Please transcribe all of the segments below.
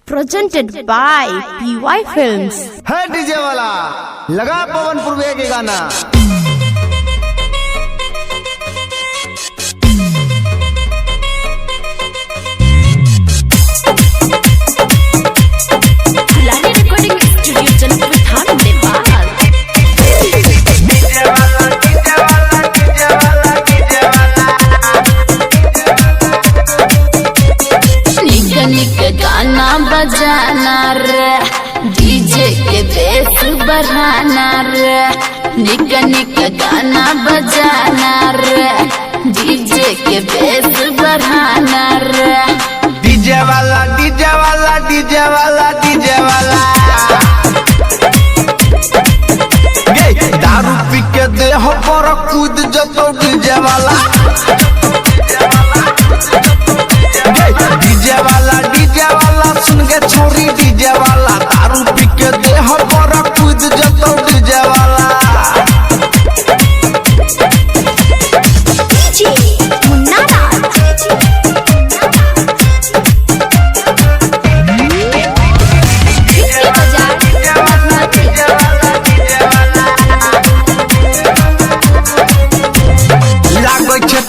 presented by PY Films। है DJ वाला लगा पवन पूर्वे के गाना। रिकॉर्डिंग स्टूडियो जनकपुर थाना नेपाल। गाना बजाना रे डीजे के बेस बढ़ाना रे, निक निक गाना बजाना रे डीजे के बेस बढ़ाना रे। डीजे वाला डीजे वाला डीजे वाला डीजे वाला दारू पी के देह पर कूद जतो डीजे वाला। डीजे वाला सुन के छोरी डीजे वाला दारू पी के देह पर कूद जतो डीजे वाला।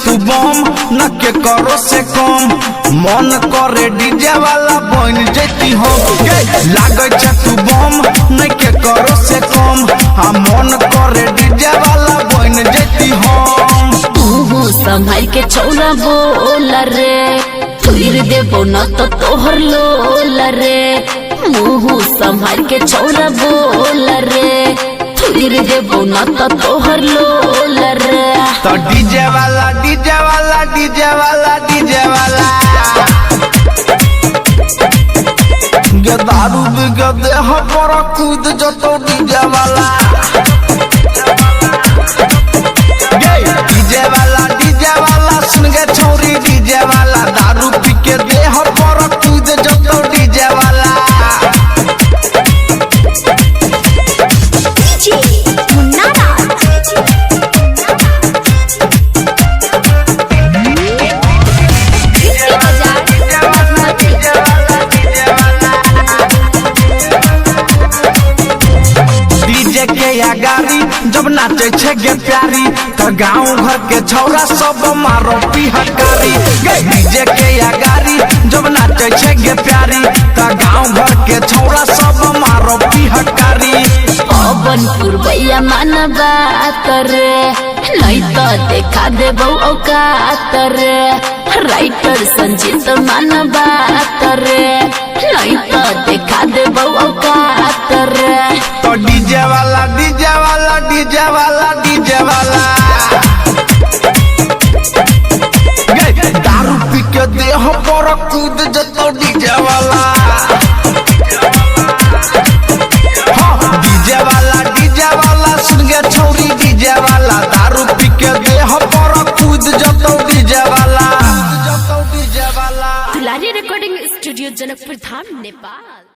तू बम न के करो से कम मन करे डीजे वाला बन जेती हो। लागे छ तू बम न के करो से कम मन करे डीजे वाला बन जेती हो। तू संभाल के चौरा बोल रे, फिर देबो न तो तोहर लोल रे। मुँह संभाल के चौरा बोल रे, फिर देबो न तो तोहर लोल रे। तो डीजे वाला डीजे वाला डीजे वाला डीजे वाला गे दारू बिगे देह पर कूद जतो डीजे वाला। डीजे वाला सुन के छोरी डीजे वाला दारू पी के देह पर कूद जतो डीजे वाला। गाड़ी जब नाचे छे गे प्यारी तो गाँव घर के छौरा सब मारो पिहकारी। डीजे के या गाड़ी जब नाचे छे गे प्यारी तो गाँव घर के छौरा सब मारो पिहकारी। पवन पूर्वैया मन बात रे, नहीं तो देखा देबो औकात रे। राइटर संजीत मन बात रे, नहीं तो देखा देबो औकात रे। तो डीजे वाला डीजे वाला डीजे वाला डीजे वाला दारू पी के देह पर कूद जतो डीजे वाला। डीजे वाला सुन के छोरी डीजे वाला दारू पी के देह पर कूद जतो डीजे वाला। दुलारी रिकॉर्डिंग स्टूडियो जनकपुर धाम नेपाल।